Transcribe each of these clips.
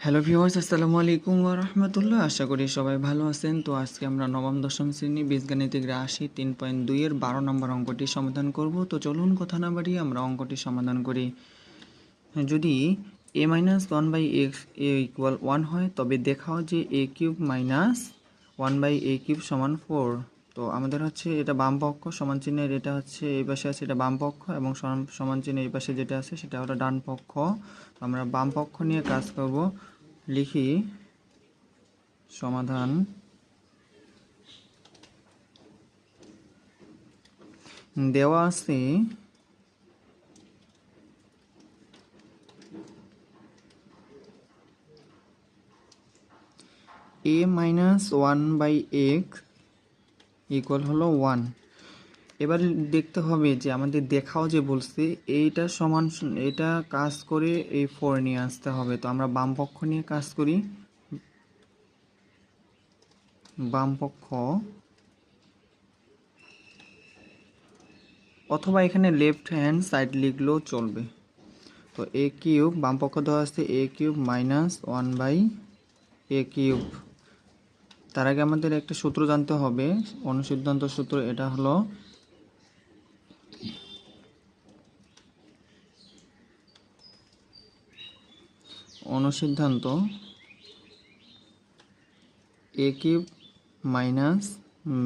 Hello viewers, আসসালামু আলাইকুম ওয়া রাহমাতুল্লাহ। আশা করি সবাই ভালো আছেন। তো আজকে আমরা নবম দশম শ্রেণী বীজগণিতিক রাশি ৩.২ এর ১২ নম্বর অঙ্কটি সমাধান করব। তো চলুন কথা না বাড়িয়ে আমরা অঙ্কটি সমাধান করি। যদি a minus 1/x a equal 1 হয়, তবে দেখাও যে a cube minus 1/a cube সমান 4। তো আমাদের হচ্ছে এটা বাম পক্ষ, সমান চিহ্নের এটা হচ্ছে এই পাশে আছে এটা বাম পক্ষ, এবং সমান চিহ্নের এই পাশে যেটা আছে সেটা হলো ডান পক্ষ। তো আমরা বাম পক্ষ নিয়ে কাজ করব। লিখি সমাধান। দেওয়া আছে a মাইনাস 1/x ইকুয়াল হলো 1। এবার দেখতে হবে যে আমাদের দেখাও যে বলছে এইটা সমান, এটা কাজ করে এই 4 নিয়ে আসতে হবে। তো আমরা বাম পক্ষ নিয়ে কাজ করি। বাম পক্ষ, অথবা এখানে লেফট হ্যান্ড সাইড লিখলেও চলবে। তো a কিউব, বাম পক্ষ দেওয়া আছে a cube minus 1/a cube. তার আগে আমাদের একটা সূত্র জানতে হবে, অনুসিদ্ধান্ত সূত্র। এটা হলো অনুসিদ্ধান্ত a cube minus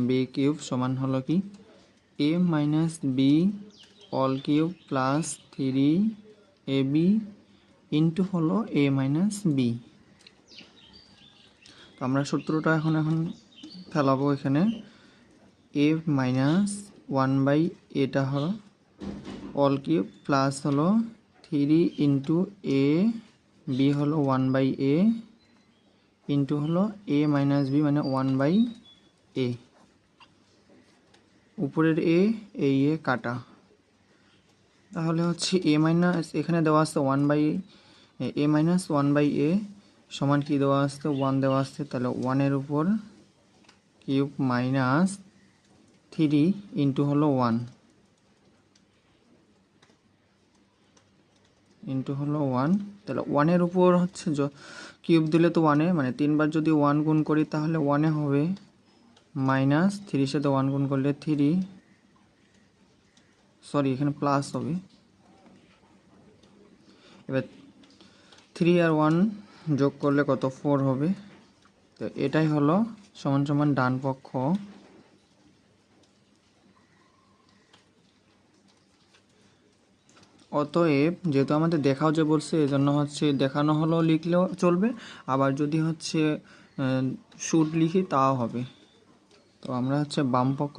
b cube সমান হলো কি a minus b all cube plus 3ab into হলো a মাইনাস b। তো আমরা সূত্রটা এখন ফেলাবো এখানে। a মাইনাস 1/a এটা হলো অল কিউব প্লাস হলো 3 ইন্টু a, b হলো 1/a ইন্টু হলো a মাইনাস b মানে 1/a। উপরের a এই এ কাটা, তাহলে হচ্ছে a মাইনাস, এখানে দেওয়া আছে 1/a মাইনাস 1/a সমান কি দেওয়া আছে 1 দেওয়া আছে, তাহলে 1 এর উপর কিউব মাইনাস 3 ইন্টু হলো 1 ইন্টু হলো 1। তাহলে 1 এর উপর হচ্ছে কিউব দিলে তো 1 এ, মানে 3 বার যদি 1 গুণ করি তাহলে 1 এ হবে, মাইনাস 3 সাথে 1 গুণ করলে 3, সরি এখানে প্লাস হবে। এবার 3 আর 1 যোগ করলে কত 4 হবে। তো এটাই হলো সমান সমান ডান পক্ষ। অতএব যেহেতু আমাদের দেখাও যে বলছে, এজন্য হচ্ছে দেখানো হলো লিখলেও চলবে, আবার যদি হচ্ছে শুড লিখি তাও হবে। তো আমরা হচ্ছে বাম পক্ষ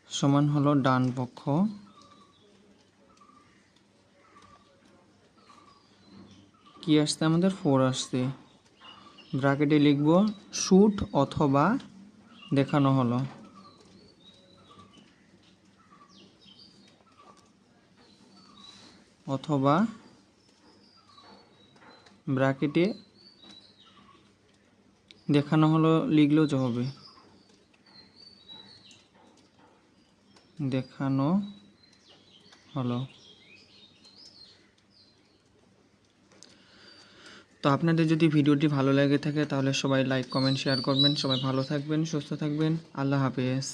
সমান হলো ডান পক্ষ। কি আসছে আমাদের 4 আসছে। ব্র্যাকেটে লিখব শুড অথবা দেখানো হলো, অথবা ব্র্যাকেটে দেখানো হলো লিখলেও তো হবে, দেখানো হলো। তো আপনাদের যদি ভিডিওটি ভালো লেগে থাকে তাহলে সবাই লাইক কমেন্ট শেয়ার করবেন। সবাই ভালো থাকবেন, সুস্থ থাকবেন। আল্লাহ হাফেজ।